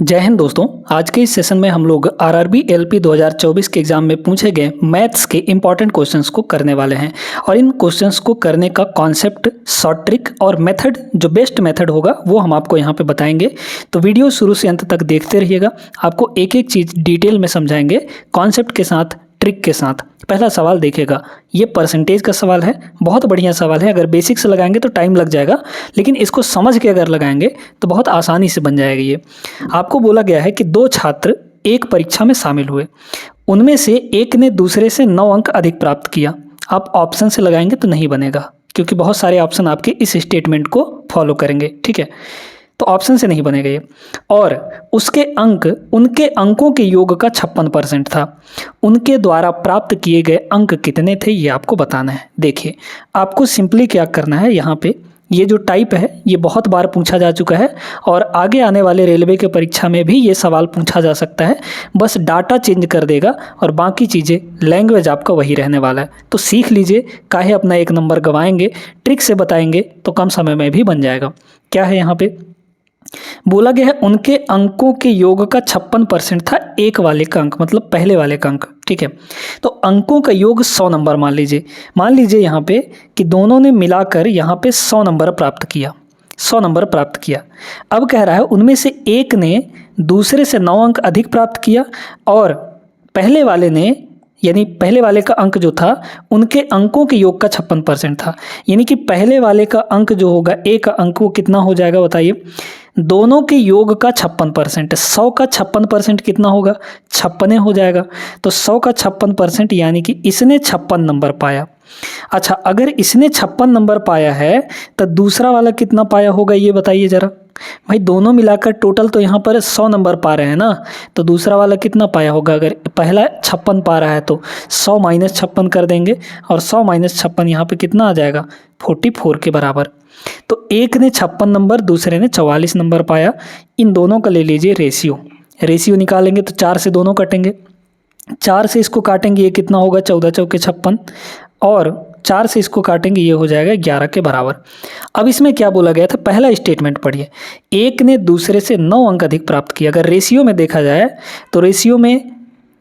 जय हिंद दोस्तों। आज के इस सेशन में हम लोग आरआरबी एलपी 2024 के एग्जाम में पूछे गए मैथ्स के इंपॉर्टेंट क्वेश्चंस को करने वाले हैं और इन क्वेश्चंस को करने का कॉन्सेप्ट, शॉर्ट ट्रिक और मेथड, जो बेस्ट मेथड होगा वो हम आपको यहाँ पे बताएंगे। तो वीडियो शुरू से अंत तक देखते रहिएगा। आपको एक एक चीज़ डिटेल में समझाएंगे, कॉन्सेप्ट के साथ, ट्रिक के साथ। पहला सवाल देखिएगा, ये परसेंटेज का सवाल है। बहुत बढ़िया सवाल है। अगर बेसिक से लगाएंगे तो टाइम लग जाएगा, लेकिन इसको समझ के अगर लगाएंगे तो बहुत आसानी से बन जाएगा। ये आपको बोला गया है कि दो छात्र एक परीक्षा में शामिल हुए, उनमें से एक ने दूसरे से 9 अंक अधिक प्राप्त किया। आप ऑप्शन से लगाएंगे तो नहीं बनेगा, क्योंकि बहुत सारे ऑप्शन आपके इस स्टेटमेंट को फॉलो करेंगे, ठीक है। तो ऑप्शन से नहीं बनेगा ये। और उसके अंक उनके अंकों के योग का 56% था। उनके द्वारा प्राप्त किए गए अंक कितने थे ये आपको बताना है। देखिए, आपको सिंपली क्या करना है, यहाँ पे ये जो टाइप है ये बहुत बार पूछा जा चुका है और आगे आने वाले रेलवे के परीक्षा में भी ये सवाल पूछा जा सकता है। बस डाटा चेंज कर देगा और बाकी चीज़ें, लैंग्वेज आपका वही रहने वाला है। तो सीख लीजिए, काहे अपना 1 नंबर गंवाएंगे। ट्रिक से बताएंगे तो कम समय में भी बन जाएगा। क्या है यहाँ पे बोला गया है, उनके अंकों के योग का 56% था। एक वाले का अंक मतलब पहले वाले का अंक, ठीक है। तो अंकों का योग 100 नंबर मान लीजिए यहाँ पे कि दोनों ने मिलाकर यहाँ पे 100 नंबर प्राप्त किया। 100 नंबर प्राप्त किया। अब कह रहा है उनमें से एक ने दूसरे से 9 अंक अधिक प्राप्त किया और पहले वाले ने, यानी पहले वाले का अंक जो था उनके अंकों के योग का 56% था। यानी कि पहले वाले का अंक जो होगा, एक अंक, वो कितना हो जाएगा बताइए। दोनों के योग का 56%, 100 का 56% कितना होगा, 56 हो जाएगा। तो 100 का 56% यानी कि इसने 56 नंबर पाया। अच्छा, अगर इसने 56 नंबर पाया है तो दूसरा वाला कितना पाया होगा ये बताइए ज़रा। भाई दोनों मिलाकर टोटल तो यहाँ पर 100 नंबर पा रहे हैं ना, तो दूसरा वाला कितना पाया होगा। अगर पहला 56 पा रहा है तो 100 - 56 कर देंगे और 100 - 56 यहाँ पे कितना आ जाएगा, 44 के बराबर। तो एक ने 56 नंबर, दूसरे ने 44 नंबर पाया। इन दोनों का ले लीजिए रेशियो निकालेंगे तो 4 से दोनों कटेंगे, 4 से इसको काटेंगे ये कितना होगा, 14 चौके 56, और 4 से इसको काटेंगे ये हो जाएगा 11 के बराबर। अब इसमें क्या बोला गया था, पहला स्टेटमेंट पढ़िए, एक ने दूसरे से 9 अंक अधिक प्राप्त किया। अगर रेशियो में देखा जाए तो रेशियो में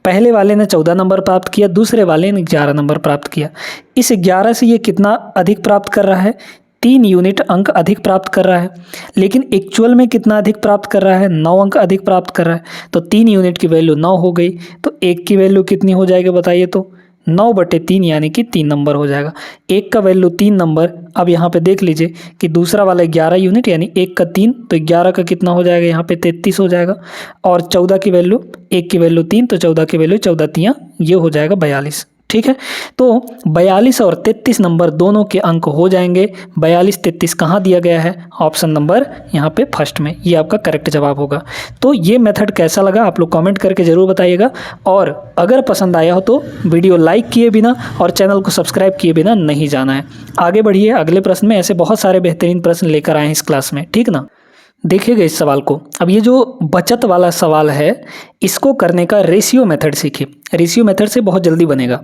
पहले वाले ने 14 नंबर प्राप्त किया, दूसरे वाले ने 11 नंबर प्राप्त किया। इस 11 से ये कितना अधिक प्राप्त कर रहा है, 3 यूनिट अंक अधिक प्राप्त कर रहा है। लेकिन एक्चुअल में कितना अधिक प्राप्त कर रहा है, 9 अंक अधिक प्राप्त कर रहा है। तो 3 यूनिट की वैल्यू 9 हो गई, तो 1 की वैल्यू कितनी हो जाएगी बताइए। तो 9/3 यानी कि 3 नंबर हो जाएगा। 1 का वैल्यू 3 नंबर। अब यहाँ पे देख लीजिए कि दूसरा वाला 11 यूनिट, यानी 1 का 3, तो 11 का कितना हो जाएगा, यहाँ पे 33 हो जाएगा। और 14 की वैल्यू, 1 की वैल्यू 3, तो 14 की वैल्यू 14 3 ये हो जाएगा 42, ठीक है। तो 42 और 33 नंबर दोनों के अंक हो जाएंगे। 42 33 कहाँ दिया गया है, ऑप्शन नंबर यहाँ पे फर्स्ट में, ये आपका करेक्ट जवाब होगा। तो ये मेथड कैसा लगा आप लोग कमेंट करके ज़रूर बताइएगा, और अगर पसंद आया हो तो वीडियो लाइक किए बिना और चैनल को सब्सक्राइब किए बिना नहीं जाना है। आगे बढ़िए, अगले प्रश्न में ऐसे बहुत सारे बेहतरीन प्रश्न लेकर आए हैं इस क्लास में, ठीक ना। देखिएगा इस सवाल को। अब ये जो बचत वाला सवाल है, इसको करने का रेशियो मेथड सीखिए। रेशियो मेथड से बहुत जल्दी बनेगा।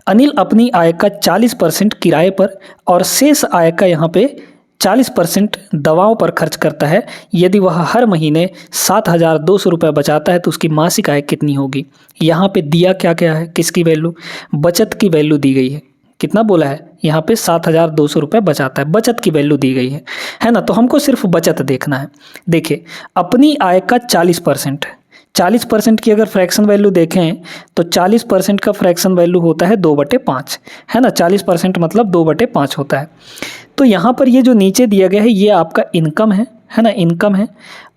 अनिल अपनी आय का 40% किराए पर और शेष आय का यहाँ पे 40% दवाओं पर खर्च करता है। यदि वह हर महीने 7,200 रुपये बचाता है तो उसकी मासिक आय कितनी होगी। यहाँ पे दिया क्या क्या है, किसकी वैल्यू, बचत की वैल्यू दी गई है। कितना बोला है यहाँ पे, 7,200 रुपये बचाता है, बचत की वैल्यू दी गई है ना। तो हमको सिर्फ बचत देखना है। देखिए, अपनी आय का 40% की अगर फ्रैक्शन वैल्यू देखें तो 40% का फ्रैक्शन वैल्यू होता है 2/5, है ना। 40% मतलब 2/5 होता है। तो यहाँ पर ये जो नीचे दिया गया है ये आपका इनकम है ना, इनकम है।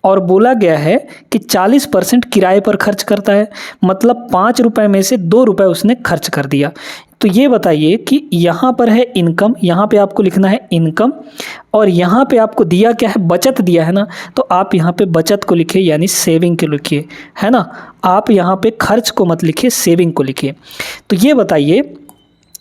और बोला गया है कि 40% किराए पर खर्च करता है, मतलब 5 रुपये में से 2 रुपये उसने खर्च कर दिया। तो ये बताइए कि यहाँ पर है इनकम, यहाँ पे आपको लिखना है इनकम, और यहाँ पे आपको दिया क्या है, बचत दिया है ना। तो आप यहाँ पे बचत को लिखिए, यानी सेविंग को लिखिए, है ना। आप यहाँ पे खर्च को मत लिखिए, सेविंग को लिखिए। तो ये बताइए,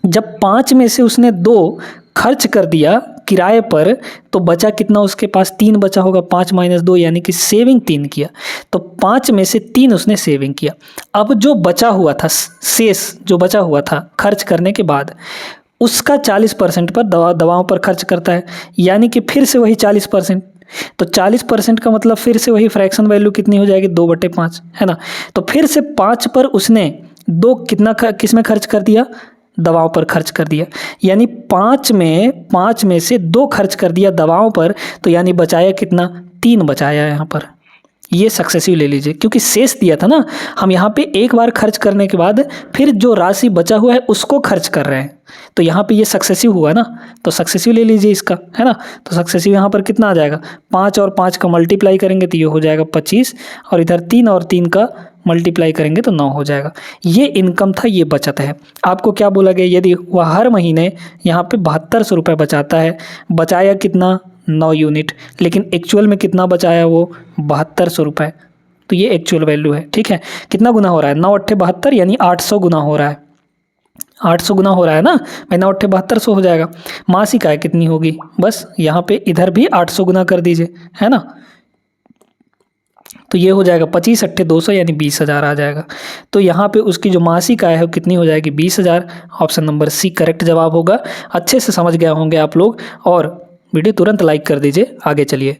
जब 5 में से उसने 2 खर्च कर दिया किराए पर तो बचा कितना उसके पास, 3 बचा होगा। 5 - 2 यानी कि सेविंग 3 किया। तो 5 में से 3 उसने सेविंग किया। अब जो बचा हुआ था, शेष जो बचा हुआ था खर्च करने के बाद, उसका 40% पर दवाओं पर खर्च करता है, यानी कि फिर से वही 40%। तो 40% का मतलब फिर से वही फ्रैक्शन वैल्यू कितनी हो जाएगी, 2/5, है ना। तो फिर से 5 पर उसने दो कितना किस में खर्च कर दिया, दवाओं पर खर्च कर दिया, यानी 5 में से 2 खर्च कर दिया दवाओं पर, तो यानी बचाया कितना, 3 बचाया यहाँ पर। ये सक्सेसिव ले लीजिए, क्योंकि शेष दिया था ना, हम यहाँ पे एक बार खर्च करने के बाद फिर जो राशि बचा हुआ है उसको खर्च कर रहे हैं, तो यहाँ पे ये सक्सेसिव हुआ ना, तो सक्सेसिव ले लीजिए इसका, है ना। तो सक्सेसिव यहाँ पर कितना आ जाएगा, 5 और 5 का मल्टीप्लाई करेंगे तो ये हो जाएगा 25, और इधर 3 और 3 का मल्टीप्लाई करेंगे तो 9 हो जाएगा। ये इनकम था, ये बचत है। आपको क्या बोला गया, यदि वह हर महीने यहाँ पे 7200 रुपये बचाता है, बचाया कितना, 9 यूनिट, लेकिन एक्चुअल में कितना बचाया वो, 7200 रुपये, तो ये एक्चुअल वैल्यू है। ठीक है, कितना गुना हो रहा है, 9 8 72, यानी 800 गुना हो रहा है, 800 गुना हो रहा है ना भाई, 9 8 7200 हो जाएगा। मासिक आय कितनी होगी, बस यहाँ पे इधर भी 800 गुना कर दीजिए, है ना, तो ये हो जाएगा 25 8 200, यानी 20,000 आ जाएगा। तो यहाँ पे उसकी जो मासिक आय है वो कितनी हो जाएगी, 20,000। ऑप्शन नंबर सी करेक्ट जवाब होगा। अच्छे से समझ गए होंगे आप लोग, और वीडियो तुरंत लाइक कर दीजिए। आगे चलिए,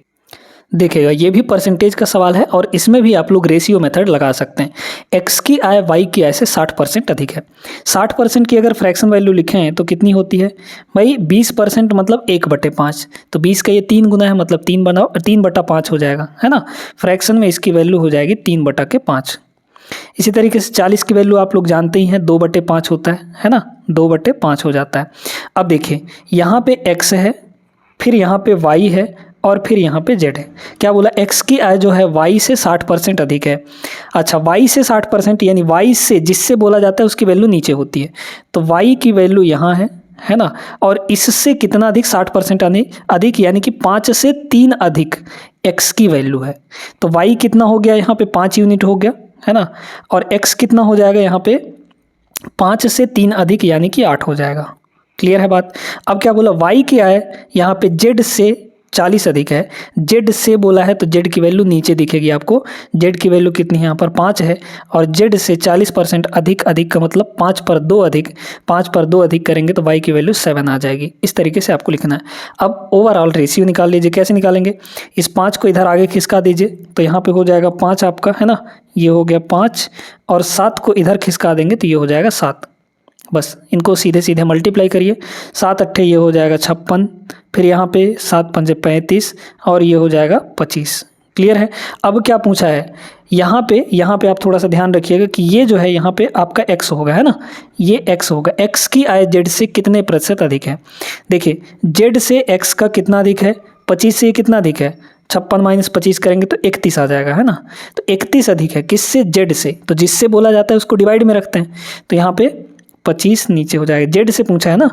देखिएगा ये भी परसेंटेज का सवाल है, और इसमें भी आप लोग रेशियो मेथड लगा सकते हैं। एक्स की आय वाई की आय से 60% अधिक है। 60% की अगर फ्रैक्शन वैल्यू लिखें तो कितनी होती है भाई, 20% मतलब 1/5, तो 20 का ये 3 गुना है, मतलब 3/5 हो जाएगा, है ना। फ्रैक्शन में इसकी वैल्यू हो जाएगी 3/5। इसी तरीके से 40 की वैल्यू आप लोग जानते ही हैं, 2/5 होता है ना, 2/5 हो जाता है। अब देखिए यहाँ पे x है, फिर यहाँ पे y है, और फिर यहाँ पे z है। क्या बोला, x की आय जो है y से 60% अधिक है। अच्छा, y से 60%, यानी y से जिससे बोला जाता है उसकी वैल्यू नीचे होती है, तो y की वैल्यू यहाँ है ना, और इससे कितना अधिक, 60% अधिक, यानी कि 5 से 3 अधिक x की वैल्यू है। तो y कितना हो गया, यहाँ पे 5 यूनिट हो गया, है ना, और x कितना हो जाएगा यहाँ पे, 5 से 3 अधिक, यानी कि 8 हो जाएगा। क्लियर है बात। अब क्या बोला, y की आय यहाँ पे z से 40 अधिक है, z से बोला है तो z की वैल्यू नीचे दिखेगी आपको। z की वैल्यू कितनी है, यहाँ पर 5 है, और z से 40% अधिक, अधिक का मतलब 5 पर 2 अधिक, 5 पर 2 अधिक करेंगे तो y की वैल्यू 7 आ जाएगी। इस तरीके से आपको लिखना है। अब ओवरऑल रेशियो निकाल लीजिए। कैसे निकालेंगे, इस 5 को इधर आगे खिसका दीजिए, तो यहाँ पे हो जाएगा 5 आपका, है ना, ये हो गया 5, और 7 को इधर खिसका देंगे तो ये हो जाएगा 7। बस इनको सीधे सीधे मल्टीप्लाई करिए, 7 8 ये हो जाएगा 56, फिर यहाँ पे 7 5 35, और ये हो जाएगा 25। क्लियर है। अब क्या पूछा है यहाँ पे आप थोड़ा सा ध्यान रखिएगा कि ये जो है यहाँ पे आपका x होगा, है ना, ये x होगा। x की आय z से कितने प्रतिशत अधिक है। देखिए z से x का कितना अधिक है, 25 से ये कितना अधिक है, 56 - 25 करेंगे तो 31 आ जाएगा, है ना। तो 31 अधिक है किससे, z से, तो जिससे बोला जाता है उसको डिवाइड में रखते हैं, तो यहाँ पे 25 नीचे हो जाएगा। जेड से पूछा है ना,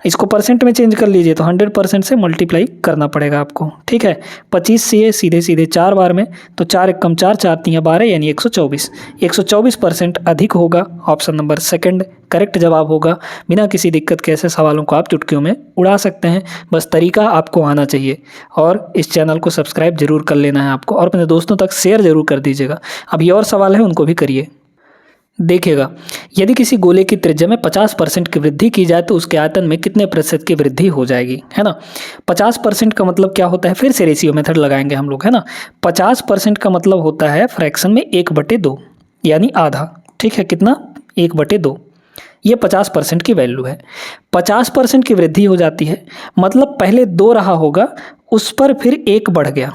इसको परसेंट में चेंज कर लीजिए तो 100% से मल्टीप्लाई करना पड़ेगा आपको। ठीक है, 25 से ये सीधे सीधे 4 बार में, तो 4 1 कम 4 4 3 12, यानी 124। 124% अधिक होगा। ऑप्शन नंबर सेकंड करेक्ट जवाब होगा। बिना किसी दिक्कत के ऐसे सवालों को आप चुटकियों में उड़ा सकते हैं, बस तरीका आपको आना चाहिए। और इस चैनल को सब्सक्राइब जरूर कर लेना है आपको, और अपने दोस्तों तक शेयर जरूर कर दीजिएगा। अभी और सवाल है उनको भी करिए। देखिएगा, यदि किसी गोले की त्रिज्या में 50% की वृद्धि की जाए तो उसके आयतन में कितने प्रतिशत की वृद्धि हो जाएगी, है ना। 50% का मतलब क्या होता है, फिर से रेशियो मेथड लगाएंगे हम लोग, है ना। 50% का मतलब होता है फ्रैक्शन में 1/2, यानी आधा। ठीक है, कितना, 1/2, ये 50% की वैल्यू है। 50% की वृद्धि हो जाती है, मतलब पहले 2 रहा होगा, उस पर फिर 1 बढ़ गया।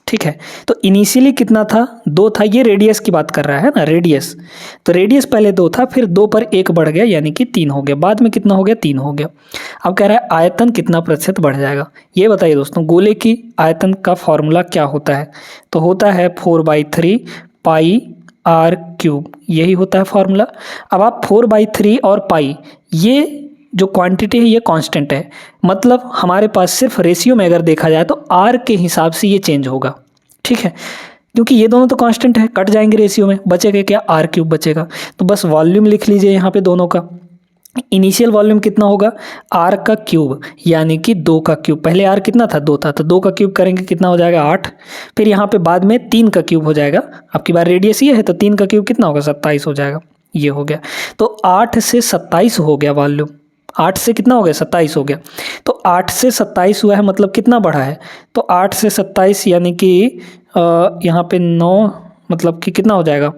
ठीक है, तो इनिशियली कितना था, 2 था, ये रेडियस की बात कर रहा है ना, रेडियस। तो रेडियस पहले 2 था, फिर 2 पर 1 बढ़ गया, यानी कि 3 हो गया। बाद में कितना हो गया, 3 हो गया। अब कह रहा है आयतन कितना प्रतिशत बढ़ जाएगा। ये बताइए दोस्तों, गोले की आयतन का फॉर्मूला क्या होता है, तो होता है 4/3 पाई r³, यही होता है फॉर्मूला। अब आप 4/3 और पाई, ये जो क्वांटिटी है ये कांस्टेंट है, मतलब हमारे पास सिर्फ रेशियो में अगर देखा जाए तो r के हिसाब से ये चेंज होगा। ठीक है, क्योंकि ये दोनों तो कांस्टेंट है, कट जाएंगे रेशियो में, बचेगा क्या, r³ बचेगा। तो बस वॉल्यूम लिख लीजिए यहाँ पे दोनों का। इनिशियल वॉल्यूम कितना होगा, r³, यानी कि 2 का क्यूब। पहले r कितना था, 2 था, तो 2 का क्यूब करेंगे कितना हो जाएगा, 8। फिर यहाँ पे बाद में 3 का क्यूब हो जाएगा। आपकी बार रेडियस ये है तो 3 का क्यूब कितना होगा, 27 हो जाएगा। ये हो गया, तो 8 से 27 हो गया वॉल्यूम। 8 से कितना हो गया 27 हो गया। तो 8 से 27 हुआ है मतलब कितना बढ़ा है, तो 8 से 27 यानी कि यहाँ पे 9 मतलब कि कितना हो जाएगा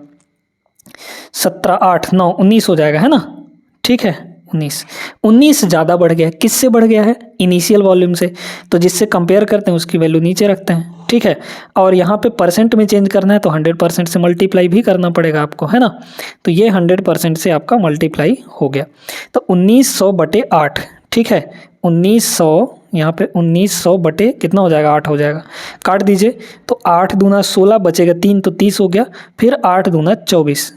17 8 9 19 हो जाएगा, है ना। ठीक है 19 ज़्यादा बढ़ गया है। किससे बढ़ गया है, इनिशियल वॉल्यूम से, तो जिससे कंपेयर करते हैं उसकी वैल्यू नीचे रखते हैं। ठीक है, और यहाँ पे परसेंट में चेंज करना है तो 100% से मल्टीप्लाई भी करना पड़ेगा आपको, है ना। तो ये 100% से आपका मल्टीप्लाई हो गया, तो 1900/8। ठीक है 1900, यहाँ पे 1900 बटे कितना हो जाएगा 8 हो जाएगा, काट दीजिए। तो 8 दूना 16 बचेगा 3 तो 30 हो गया, फिर 8 दूना 24,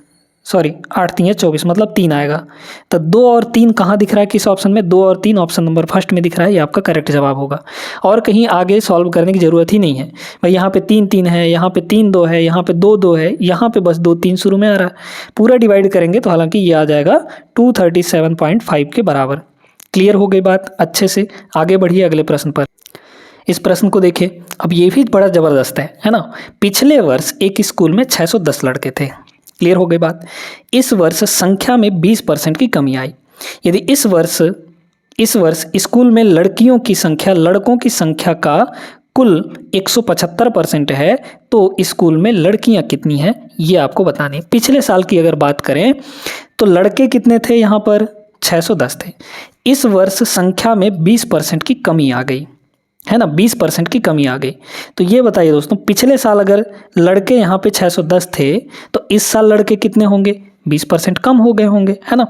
सॉरी 8 3 24 मतलब 3 आएगा। तो 2 और 3 कहाँ दिख रहा है, किस ऑप्शन में, 2 और 3 ऑप्शन नंबर फर्स्ट में दिख रहा है, ये आपका करेक्ट जवाब होगा। और कहीं आगे सॉल्व करने की ज़रूरत ही नहीं है भाई। यहाँ पे 3 3 है, यहाँ पे 3 2 है, यहाँ पे 2 2 है, यहाँ पे बस 2 3 शुरू में आ रहा है। पूरा डिवाइड करेंगे तो हालांकि ये आ जाएगा 237.5 के बराबर। क्लियर हो गई बात, अच्छे से आगे बढ़िए अगले प्रश्न पर। इस प्रश्न को देखिए, अब ये भी बड़ा ज़बरदस्त है ना। पिछले वर्ष एक स्कूल में 610 लड़के थे। क्लियर हो गई बात। इस वर्ष संख्या में 20% की कमी आई। यदि इस वर्ष स्कूल में लड़कियों की संख्या लड़कों की संख्या का कुल 175% है तो स्कूल में लड़कियां कितनी हैं ये आपको बतानी है। पिछले साल की अगर बात करें तो लड़के कितने थे, यहाँ पर 610 थे। इस वर्ष संख्या में 20% की कमी आ गई, है ना, 20% की कमी आ गई। तो ये बताइए दोस्तों, पिछले साल अगर लड़के यहाँ पे 610 थे तो इस साल लड़के कितने होंगे, 20% कम हो गए होंगे, है ना।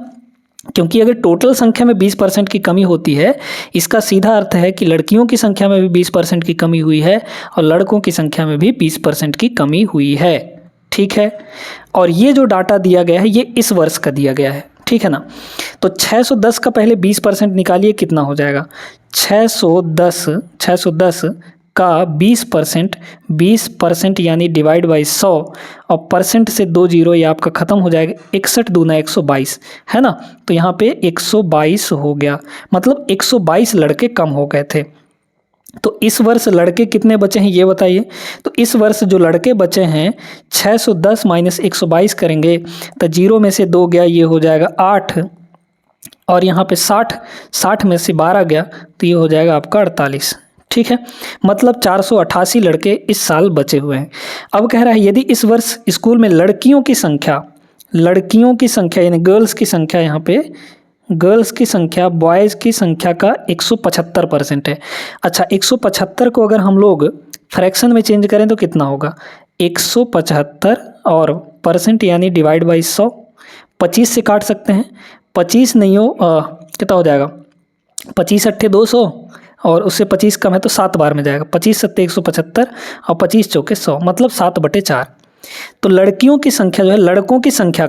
क्योंकि अगर टोटल संख्या में 20% की कमी होती है, इसका सीधा अर्थ है कि लड़कियों की संख्या में भी 20% की कमी हुई है और लड़कों की संख्या में भी 20% की कमी हुई है। ठीक है, और ये जो डाटा दिया गया है ये इस वर्ष का दिया गया है, ठीक है ना। तो 610 का पहले 20% निकालिए, कितना हो जाएगा, 610 का 20% यानी डिवाइड बाई 100 और परसेंट से 2 जीरो ये आपका ख़त्म हो जाएगा। 61 दूना 122, है ना। तो यहाँ पे 122 हो गया, मतलब 122 लड़के कम हो गए थे। तो इस वर्ष लड़के कितने बचे हैं ये बताइए। तो इस वर्ष जो लड़के बचे हैं 610 माइनस 122 करेंगे तो 0 में से 2 गया, ये हो जाएगा 8, और यहाँ पे 60 में से 12 गया तो ये हो जाएगा आपका 48। ठीक है, मतलब 488 लड़के इस साल बचे हुए हैं। अब कह रहा है यदि इस वर्ष स्कूल में लड़कियों की संख्या यानी गर्ल्स की संख्या, यहाँ पे गर्ल्स की संख्या बॉयज़ की संख्या का 175% है। अच्छा, 175 को अगर हम लोग फ्रैक्शन में चेंज करें तो कितना होगा, 175 और परसेंट यानी डिवाइड बाई 100, 25 से काट सकते हैं, 25 नहीं हो कितना हो जाएगा, 25 अट्ठे 200 और उससे 25 कम है तो 7 बार में जाएगा, 25 सत्ते 175 और 25 चौके 100 मतलब 7/4। तो लड़कियों की संख्या जो है लड़कों की संख्या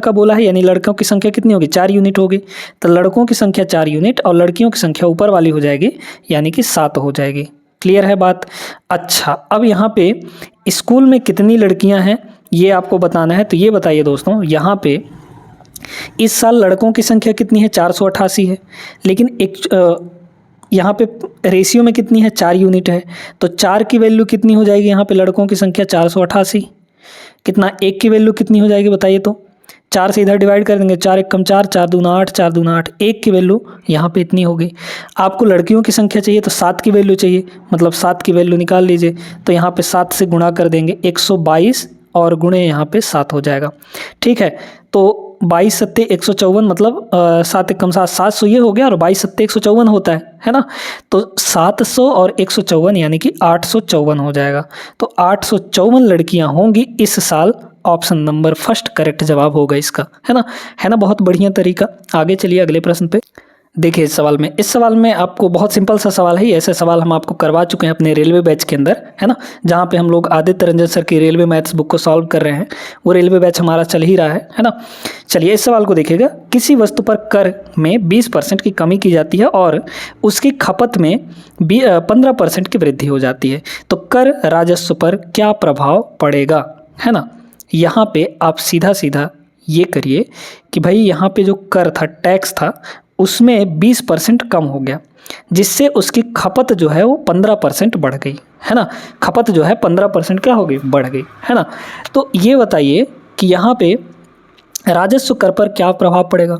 का बोला है, यानी लड़कों की संख्या कितनी होगी, 4 यूनिट होगी। तो लड़कों की संख्या 4 यूनिट और लड़कियों की संख्या ऊपर वाली हो जाएगी यानी कि 7 हो जाएगी। क्लियर है बात। अच्छा, अब यहाँ पे स्कूल में कितनी लड़कियाँ हैं ये आपको बताना है। तो ये बताइए दोस्तों, यहाँ पे इस साल लड़कों की संख्या कितनी है, 488 है, लेकिन यहाँ पे रेशियो में कितनी है, 4 यूनिट है। तो 4 की वैल्यू कितनी हो जाएगी, यहाँ पे लड़कों की संख्या 488, कितना 1 की वैल्यू कितनी हो जाएगी बताइए। तो 4 से इधर डिवाइड कर देंगे, 4 1 कम 4, 4 दूना 8, 4 दूना 8, 1 की वैल्यू यहाँ पे इतनी होगी। आपको लड़कियों की संख्या चाहिए तो 7 की वैल्यू चाहिए, मतलब 7 की वैल्यू निकाल लीजिए। तो यहाँ पे 7 से गुणा कर देंगे, 122 और गुणे यहाँ पे 7 हो जाएगा। ठीक है, तो 22 सत्ते 154 मतलब 7 1 कम 7, 700 ये हो गया, और 22 सत्ते 154 होता है ना। तो 700 और 154 यानी कि 854 हो जाएगा। तो 854 लड़कियां होंगी इस साल। ऑप्शन नंबर फर्स्ट करेक्ट जवाब होगा इसका, है ना। बहुत बढ़िया तरीका। आगे चलिए अगले प्रश्न पे। देखिए इस सवाल में आपको बहुत सिंपल सा सवाल है। ऐसे सवाल हम आपको करवा चुके हैं अपने रेलवे बैच के अंदर, है ना, जहाँ पे हम लोग आदित्य रंजन सर की रेलवे मैथ्स बुक को सॉल्व कर रहे हैं। वो रेलवे बैच हमारा चल ही रहा है ना। चलिए इस सवाल को देखिएगा। किसी वस्तु पर कर में 20% की कमी की जाती है और उसकी खपत में 15% की वृद्धि हो जाती है, तो कर राजस्व पर क्या प्रभाव पड़ेगा, है ना। यहाँ पे आप सीधा ये करिए कि भाई यहाँ पे जो कर था, टैक्स था, उसमें 20% कम हो गया, जिससे उसकी खपत जो है वो 15% बढ़ गई, है ना। खपत जो है 15% क्या हो गई, बढ़ गई, है ना। तो ये बताइए कि यहाँ पे राजस्व कर पर क्या प्रभाव पड़ेगा?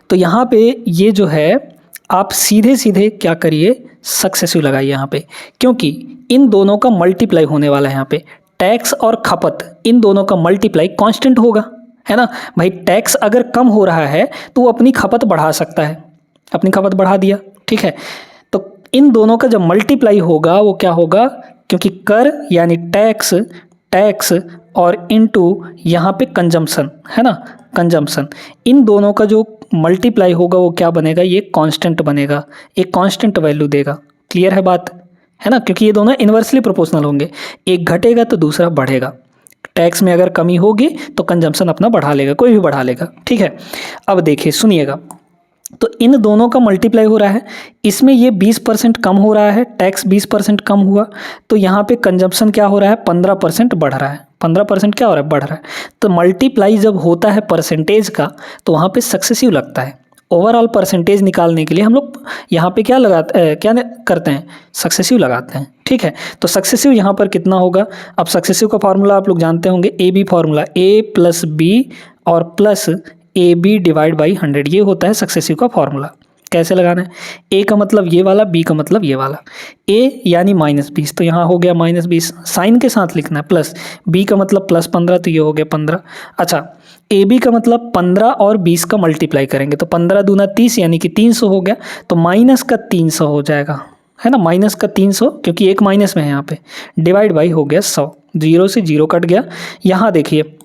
तो यहाँ पे ये जो है आप सीधे सीधे क्या करिए, सक्सेसिव लगाइए यहाँ पे, क्योंकि इन दोनों का मल्टीप्लाई होने वाला है। यहाँ पे टैक्स और खपत इन दोनों का मल्टीप्लाई कांस्टेंट होगा, है ना भाई। टैक्स अगर कम हो रहा है तो वो अपनी खपत बढ़ा सकता है, अपनी खपत बढ़ा दिया, ठीक है। तो इन दोनों का जब मल्टीप्लाई होगा वो क्या होगा, क्योंकि कर यानी टैक्स, टैक्स और इनटू यहाँ पे कंजम्पशन, है ना, कंजम्पशन, इन दोनों का जो मल्टीप्लाई होगा वो क्या बनेगा, ये कांस्टेंट बनेगा, एक कांस्टेंट वैल्यू देगा। क्लियर है बात, है ना, क्योंकि ये दोनों इन्वर्सली प्रोपोर्शनल होंगे, एक घटेगा तो दूसरा बढ़ेगा। टैक्स में अगर कमी होगी तो कंजम्पशन अपना बढ़ा लेगा, कोई भी बढ़ा लेगा, ठीक है। अब देखिए सुनिएगा, तो इन दोनों का मल्टीप्लाई हो रहा है, इसमें ये 20% कम हो रहा है, टैक्स 20% कम हुआ, तो यहाँ पे कंजम्पशन क्या हो रहा है, 15% बढ़ रहा है। 15% क्या हो रहा है, बढ़ रहा है। तो मल्टीप्लाई जब होता है परसेंटेज का तो वहाँ पे सक्सेसिव लगता है। ओवरऑल परसेंटेज निकालने के लिए हम लोग यहाँ पे क्या करते हैं, सक्सेसिव लगाते हैं, ठीक है। तो सक्सेसिव यहाँ पर कितना होगा, अब सक्सेसिव का फार्मूला आप लोग जानते होंगे, A B formula, A plus B और plus A B divide by 100, ये होता है सक्सेसिव का फार्मूला। कैसे लगाना है, ए का मतलब ये वाला, बी का मतलब ये वाला। ए यानी -20, तो यहाँ हो गया -20, साइन के साथ लिखना है, प्लस बी का मतलब +15, तो ये हो गया 15। अच्छा, ए बी का मतलब 15 और 20 का मल्टीप्लाई करेंगे तो 15 दूना 30 यानी कि 300 हो गया, तो माइनस का 300 हो जाएगा, है ना, माइनस का 300, क्योंकि एक माइनस में है यहाँ पे, डिवाइड बाई हो गया 100, 0 से 0 कट गया। यहाँ देखिए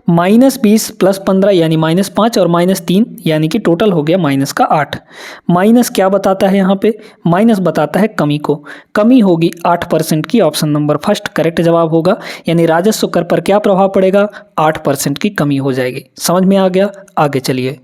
-20 + 15 यानी -5 और -3 यानी कि टोटल हो गया -8। माइनस क्या बताता है यहाँ पे, माइनस बताता है कमी को, कमी होगी 8% की, ऑप्शन नंबर फर्स्ट करेक्ट जवाब होगा। यानी राजस्व कर पर क्या प्रभाव पड़ेगा, 8% की कमी हो जाएगी। समझ में आ गया, आगे चलिए।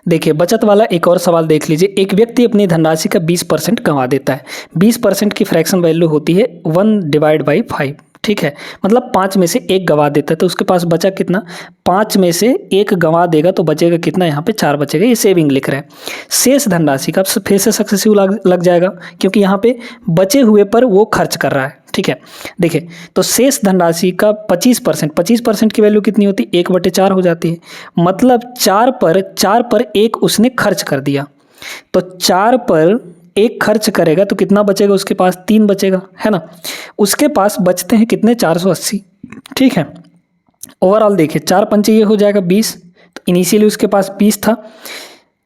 देखिए बचत वाला एक और सवाल देख लीजिए। एक व्यक्ति अपनी धनराशि का 20% गंवा देता है। 20% की फ्रैक्शन वैल्यू होती है 1/5, ठीक है, मतलब 5 में से 1 गंवा देता है, तो उसके पास बचा कितना, 5 में से 1 गंवा देगा तो बचेगा कितना, यहाँ पे 4 बचेगा, ये सेविंग लिख रहे हैं। शेष धनराशि का फिर से सक्सेसिव लग जाएगा, क्योंकि यहाँ पे बचे हुए पर वो खर्च कर रहा है, ठीक है। देखिए तो शेष धनराशि का 25% की वैल्यू कितनी होती है, 1/4 हो जाती है, मतलब 4 पर 1 उसने खर्च कर दिया, तो 4 पर 1 खर्च करेगा तो कितना बचेगा, उसके पास 3 बचेगा, है ना। उसके पास बचते हैं कितने, 480, ठीक है। ओवरऑल देखिए 4 पंचे ये हो जाएगा 20, तो इनिशियली उसके पास 20 था,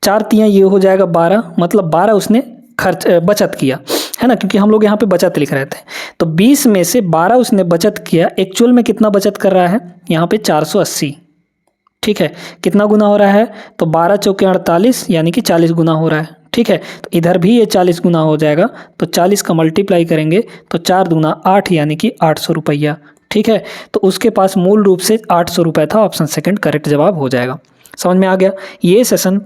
4 तियाँ ये हो जाएगा 12, मतलब 12 उसने बचत किया, है ना, क्योंकि हम लोग यहाँ पे बचत लिख रहे थे। तो 20 में से 12 उसने बचत किया, एक्चुअल में कितना बचत कर रहा है, यहाँ पे 480, ठीक है। कितना गुना हो रहा है, तो 12 चौके 48 यानी कि 40 गुना हो रहा है, ठीक है। तो इधर भी ये 40 गुना हो जाएगा, तो 40 का मल्टीप्लाई करेंगे तो 4 दूना 8 यानी कि 800 रुपया, ठीक है। तो उसके पास मूल रूप से 800 रुपये था, ऑप्शन सेकंड करेक्ट जवाब हो जाएगा। समझ में आ गया। ये सेशन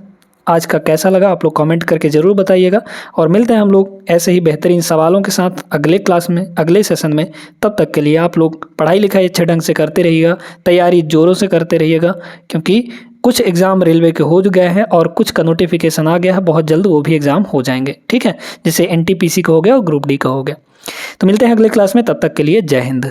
आज का कैसा लगा आप लोग कमेंट करके ज़रूर बताइएगा, और मिलते हैं हम लोग ऐसे ही बेहतरीन सवालों के साथ अगले क्लास में, अगले सेशन में। तब तक के लिए आप लोग पढ़ाई लिखाई अच्छे ढंग से करते रहिएगा, तैयारी ज़ोरों से करते रहिएगा, क्योंकि कुछ एग्ज़ाम रेलवे के हो गए हैं और कुछ का नोटिफिकेशन आ गया है, बहुत जल्द वो भी एग्ज़ाम हो जाएंगे, ठीक है, जैसे NTPC का हो गया और ग्रुप D का हो गया। तो मिलते हैं अगले क्लास में, तब तक के लिए जय हिंद।